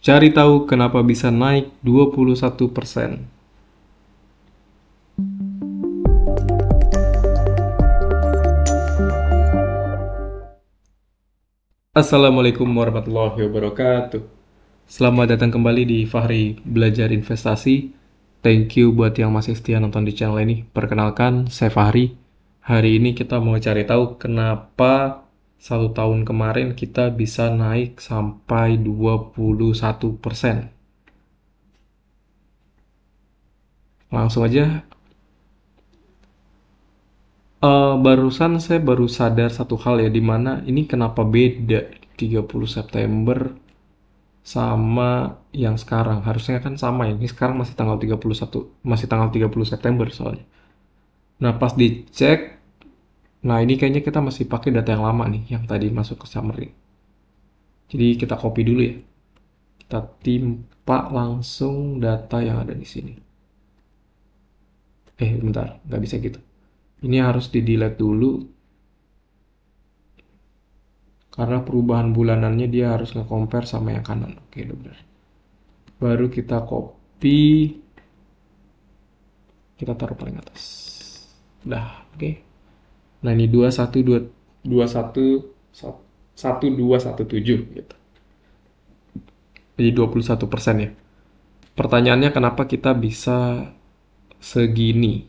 Cari tahu kenapa bisa naik 21%. Assalamualaikum warahmatullahi wabarakatuh. Selamat datang kembali di Fahri Belajar Investasi. Thank you buat yang masih setia nonton di channel ini. Perkenalkan, saya Fahri. Hari ini kita mau cari tahu kenapa 1 tahun kemarin kita bisa naik sampai 21%. Langsung aja. Barusan saya baru sadar satu hal ya, dimana ini kenapa beda 30 September sama yang sekarang. Harusnya kan sama ya. Ini sekarang masih tanggal 31, masih tanggal 30 September soalnya. Nah, pas dicek, nah ini kayaknya kita masih pakai data yang lama nih, yang tadi masuk ke summary. Jadi kita copy dulu ya. Kita timpa langsung data yang ada di sini. Bentar, nggak bisa gitu. Ini harus di-delete dulu, karena perubahan bulanannya dia harus nge-compare sama yang kanan. Oke, udah benar. Baru kita copy, kita taruh paling atas. Udah, oke. Nah, ini 1217 gitu. Jadi 21% ya. Pertanyaannya kenapa kita bisa segini?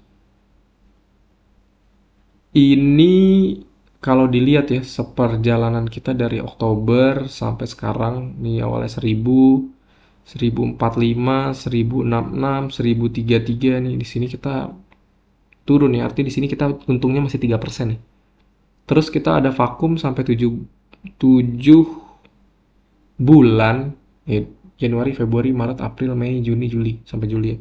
Ini kalau dilihat ya, seperjalanan kita dari Oktober sampai sekarang, nih awalnya 1000, 1045, 1066, 1033 nih. Di sini kita turun ya, artinya di sini kita untungnya masih 3% nih. Terus kita ada vakum sampai 7 bulan, Januari, Februari, Maret, April, Mei, Juni, Juli, sampai Juli ya.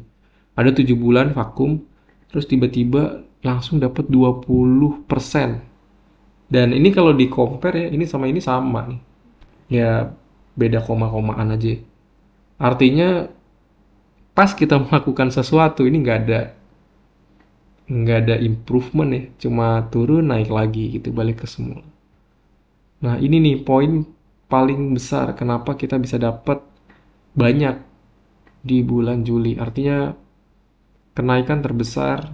Ada 7 bulan vakum, terus tiba-tiba langsung dapat 20%. Dan ini kalau di compare ya, ini sama nih. Ya beda koma-komaan aja. Artinya pas kita melakukan sesuatu ini nggak ada improvement ya, cuma turun naik lagi gitu, balik ke semula. Nah, ini nih poin paling besar kenapa kita bisa dapat banyak di bulan Juli. Artinya kenaikan terbesar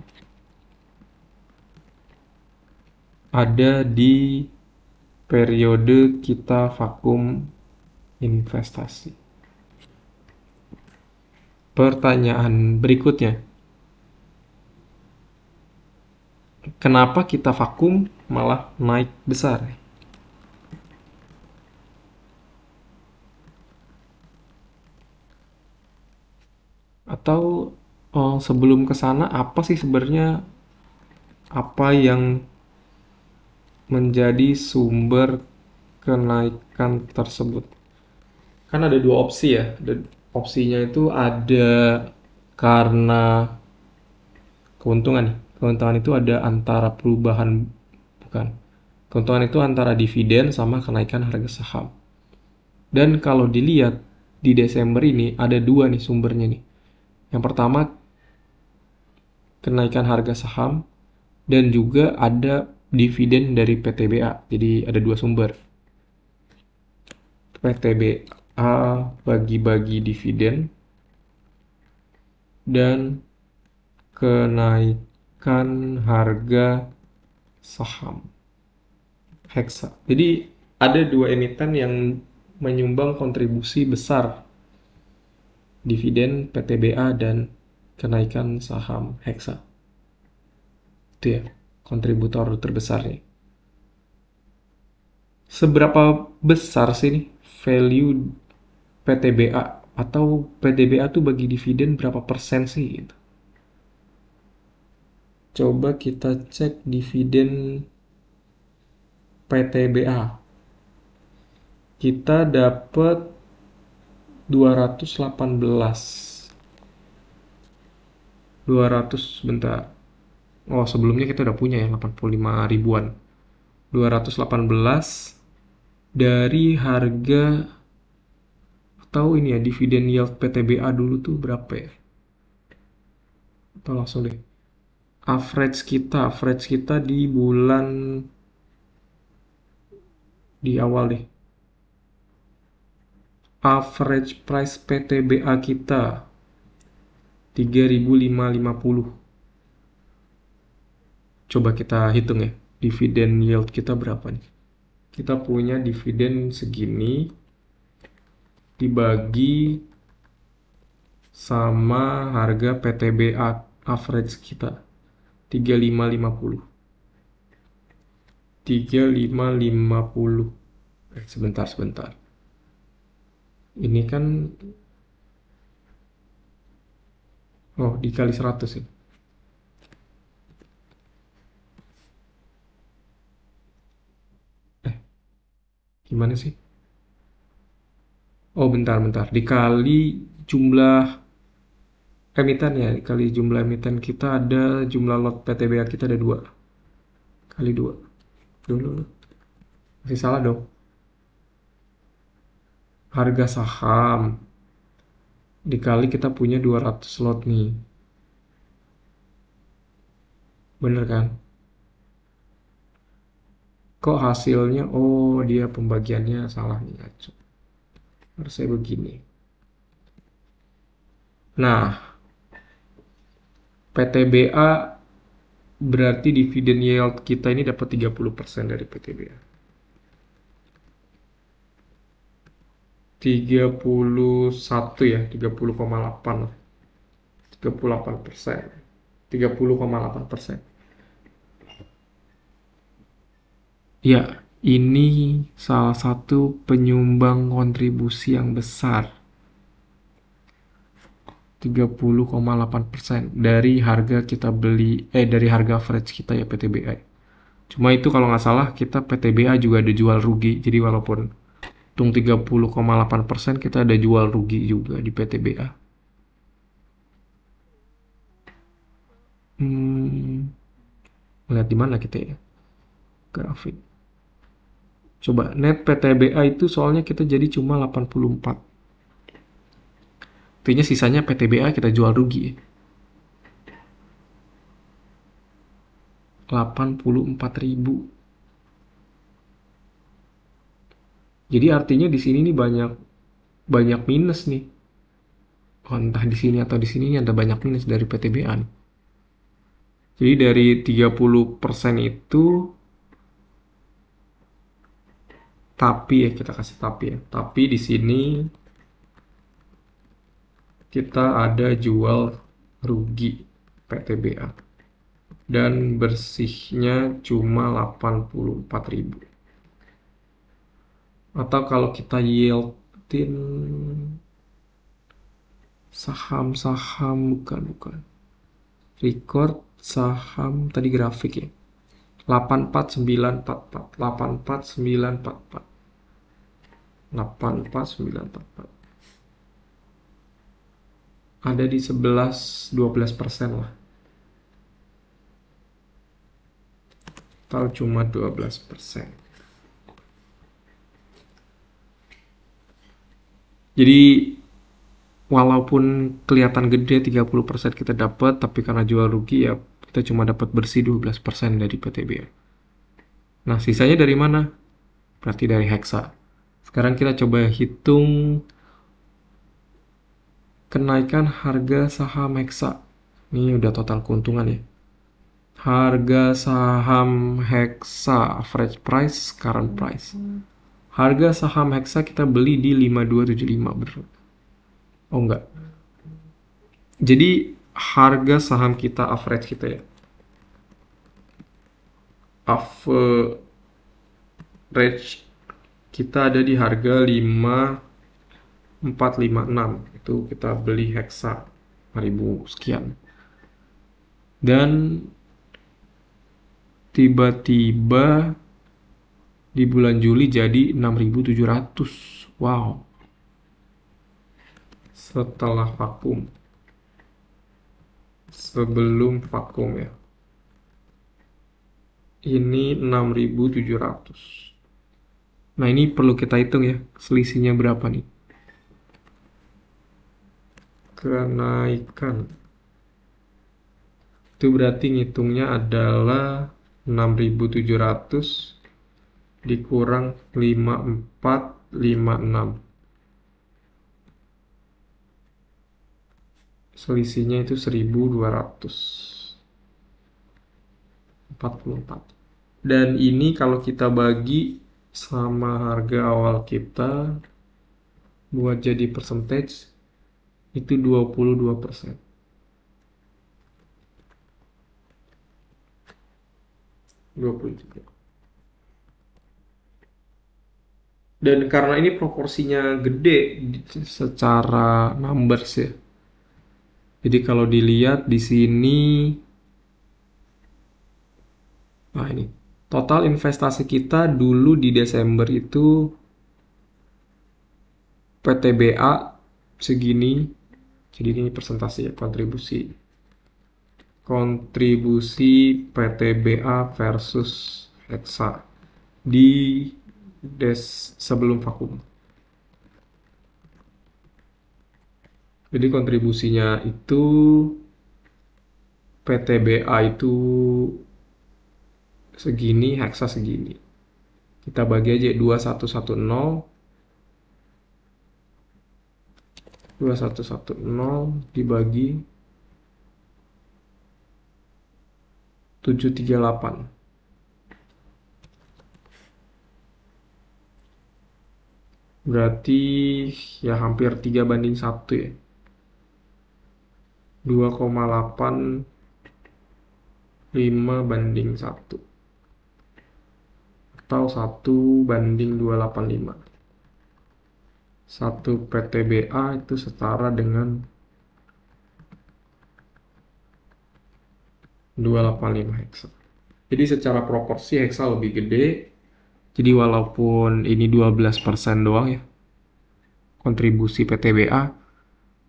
ada di periode kita vakum investasi. Pertanyaan berikutnya, kenapa kita vakum malah naik besar? Atau sebelum ke sana apa sih sebenarnya, apa yang menjadi sumber kenaikan tersebut? Kan ada dua opsi ya. Opsinya itu ada karena keuntungan nih. Keuntungan itu ada antara perubahan, bukan. Keuntungan itu antara dividen sama kenaikan harga saham. Dan kalau dilihat di Desember ini ada dua nih sumbernya nih. Yang pertama kenaikan harga saham, dan juga ada dividen dari PTBA. Jadi ada dua sumber. PTBA bagi-bagi dividen dan kenaikan harga saham Hexa. Jadi ada dua emiten yang menyumbang kontribusi besar, dividen PTBA dan kenaikan saham Hexa. Itu ya kontributor terbesarnya. Seberapa besar sih nih value PTBA, atau PTBA tuh bagi dividen berapa persen sih gitu? Coba kita cek dividen PTBA. Kita dapat 218. 200 bentar. Oh, sebelumnya kita udah punya ya 85 ribuan. 218 dari harga, atau ini ya dividen yield PTBA dulu tuh berapa ya? Atau langsung deh. Average kita di bulan, di awal deh. Average price PTBA kita 3.550. Coba kita hitung ya, dividen yield kita berapa nih? Kita punya dividen segini dibagi sama harga PTBA average kita 3.550. 3.550. Sebentar. Ini kan dikali 100 ya. Gimana sih? Bentar. Dikali jumlah emiten ya, dikali jumlah emiten kita ada, jumlah lot PTBA kita ada 2. Kali 2. Dulu. Masih salah dong. Harga saham dikali kita punya 200 lot nih. Bener kan? Kok hasilnya, dia pembagiannya salah nih, ngaco. Harusnya begini. Nah, PTBA berarti dividen yield kita ini dapat 30% dari PTBA. 31 ya, 30,8 lah. 38%. 30,8%. Ya, ini salah satu penyumbang kontribusi yang besar. 30,8% dari harga kita beli, dari harga average kita ya PTBA. Cuma itu kalau nggak salah kita PTBA juga ada jual rugi. Jadi walaupun hitung 30,8% kita ada jual rugi juga di PTBA. Lihat di mana kita ya? Grafik. Coba net PTBA itu soalnya kita jadi cuma 84. Artinya sisanya PTBA kita jual rugi ya. 84.000. Jadi artinya di sini nih banyak minus nih. Entah di sini atau di sini ada banyak minus dari PTBA nih. Jadi dari 30% itu, tapi ya kita kasih tapi ya. Tapi di sini kita ada jual rugi PTBA. Dan bersihnya cuma 84.000. Atau kalau kita yieldin saham-saham, bukan. Record saham tadi grafik ya. 84944. 84944. 84944. Ada di 11-12% lah. Atau cuma 12%. Jadi walaupun kelihatan gede 30% kita dapat, tapi karena jual rugi ya kita cuma dapat bersih 12% dari PTBA. Nah, sisanya dari mana? Berarti dari Hexa. Sekarang kita coba hitung kenaikan harga saham Hexa. Ini udah total keuntungan ya. Harga saham Hexa average price, current price. Harga saham Hexa kita beli di 5275 bener. Enggak. Jadi harga saham kita average kita ya. Average kita ada di harga 5456. Itu kita beli Hexa 1000 sekian. Dan tiba-tiba di bulan Juli jadi 6.700. Wow. Setelah vakum. Sebelum vakum ya. Ini 6.700. Nah, ini perlu kita hitung ya, selisihnya berapa nih. Kenaikan. Itu berarti ngitungnya adalah 6.700 dikurang 5456. Selisihnya itu 1.244. Dan ini kalau kita bagi sama harga awal kita buat jadi percentage itu 22%. 23. Dan karena ini proporsinya gede secara numbers ya. Jadi kalau dilihat di sini, nah ini total investasi kita dulu di Desember itu PTBA segini. Jadi ini persentase ya, kontribusi PTBA versus Hexa di sebelum vakum. Jadi kontribusinya itu PTBA itu segini, Hexa segini. Kita bagi aja 2110 dibagi 738. Berarti ya hampir 3:1 ya. 2,85:1 atau 1:285. 1 PTBA itu setara dengan 285 Hexa. Jadi secara proporsi Hexa lebih gede. Jadi walaupun ini 12% doang ya kontribusi PTBA,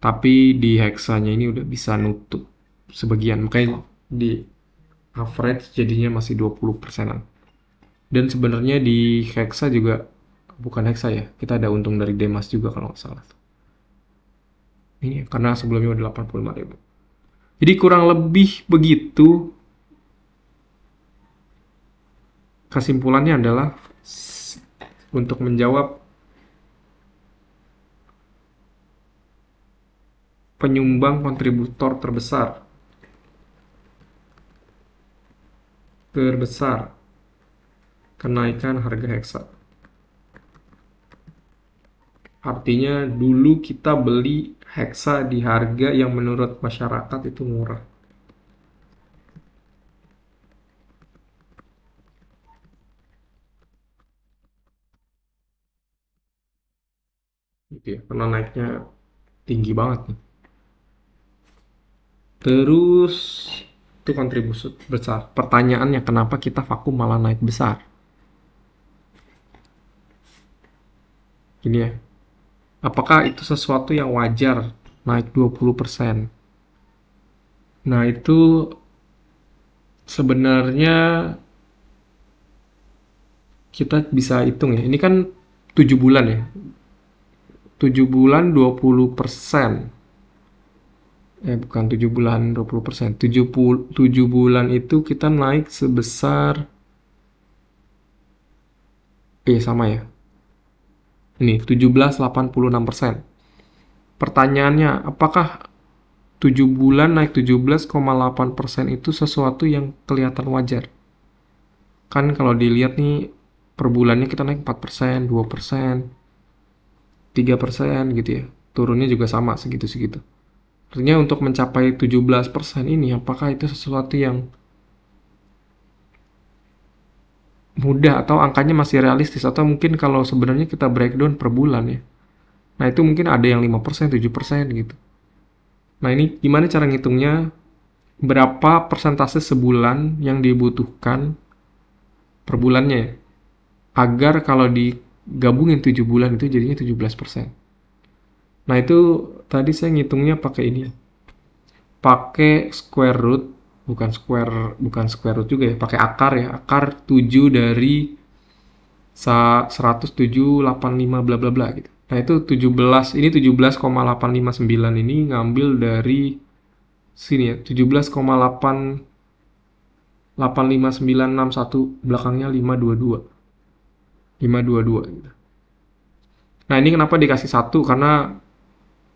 tapi di Hexanya ini udah bisa nutup sebagian. Makanya di average jadinya masih 20%-an. Dan sebenarnya di Hexa juga, bukan Hexa ya, kita ada untung dari Demas juga kalau nggak salah. Ini karena sebelumnya udah 85.000. Jadi kurang lebih begitu. Kesimpulannya adalah untuk menjawab penyumbang kontributor terbesar kenaikan harga Hexa. Artinya dulu kita beli Hexa di harga yang menurut masyarakat itu murah. Gitu ya, karena naiknya tinggi banget nih. Terus itu kontribusi besar. Pertanyaannya kenapa kita vakum malah naik besar? Gini ya. Apakah itu sesuatu yang wajar naik 20%? Nah, itu sebenarnya kita bisa hitung ya. Ini kan 7 bulan ya. 7 bulan 20%. Bukan 7 bulan 20%. 7 bulan itu kita naik sebesar sama ya. Ini 17,86%. Pertanyaannya, apakah 7 bulan naik 17,8% itu sesuatu yang kelihatan wajar? Kan kalau dilihat nih per bulannya kita naik 4%, 2%, 3% gitu ya. Turunnya juga sama segitu-segitu. Artinya untuk mencapai 17% ini apakah itu sesuatu yang mudah atau angkanya masih realistis, atau mungkin kalau sebenarnya kita breakdown per bulan ya. Nah, itu mungkin ada yang 5%, 7% gitu. Nah, ini gimana cara ngitungnya? Berapa persentase sebulan yang dibutuhkan per bulannya ya? Agar kalau digabungin 7 bulan itu jadinya 17%. Nah, itu tadi saya ngitungnya pakai ini. Pakai square root, bukan square root juga ya, pakai akar ya. Akar 7 dari 107,85 bla bla bla gitu. Nah, itu 17,859 ini ngambil dari sini ya, 17,85961 belakangnya 522. 522 gitu. Nah, ini kenapa dikasih 1? Karena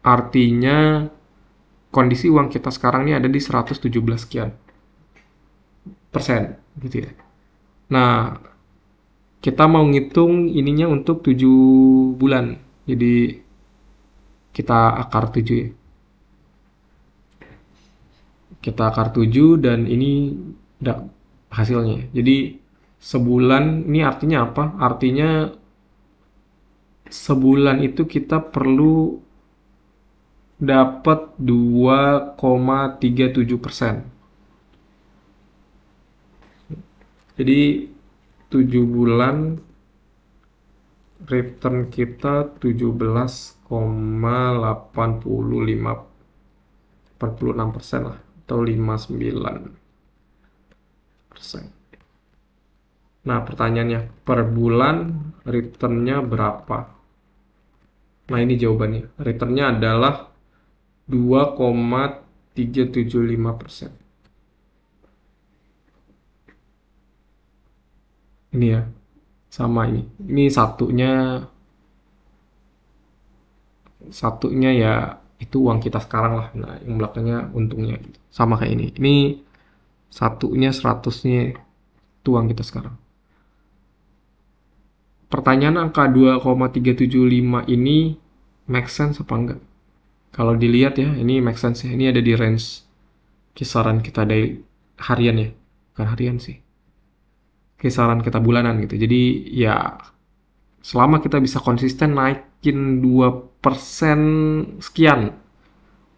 artinya kondisi uang kita sekarang ini ada di 117 sekian persen gitu ya. Nah, kita mau ngitung ininya untuk 7 bulan. Jadi kita akar 7 ya. Kita akar 7 dan ini hasilnya. Jadi sebulan ini artinya apa? Artinya sebulan itu kita perlu dapat 2,37%. Jadi 7 bulan return kita 46% lah, atau 59%. Nah, pertanyaannya, per bulan returnnya berapa? Nah, ini jawabannya. Returnnya adalah 2,375%. Ini ya, sama ini. Ini satunya ya itu uang kita sekarang lah. Nah, yang belakangnya untungnya sama kayak ini. Ini satunya 100-nya itu uang kita sekarang. Pertanyaan angka 2,375 ini make sense apa enggak? Kalau dilihat ya, ini make sense ya. Ini ada di range kisaran kita dari harian ya. Bukan harian sih. Kisaran kita bulanan gitu. Jadi ya selama kita bisa konsisten naikin 2% sekian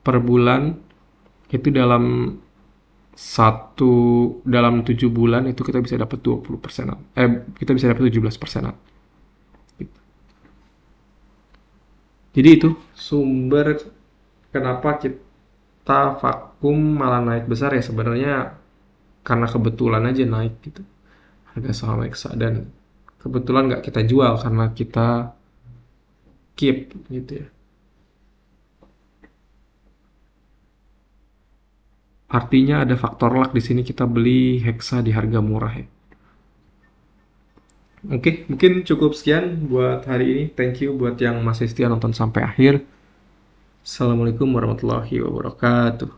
per bulan, itu dalam 7 bulan itu kita bisa dapat 20%-an. Kita bisa dapat 17%-an. Jadi itu sumber kenapa kita vakum malah naik besar ya, sebenarnya karena kebetulan aja naik gitu harga saham Hexa, dan kebetulan nggak kita jual karena kita keep gitu ya. Artinya ada faktor luck di sini, kita beli Hexa di harga murah ya. Oke, mungkin cukup sekian buat hari ini. Thank you buat yang masih setia nonton sampai akhir. Assalamualaikum warahmatullahi wabarakatuh.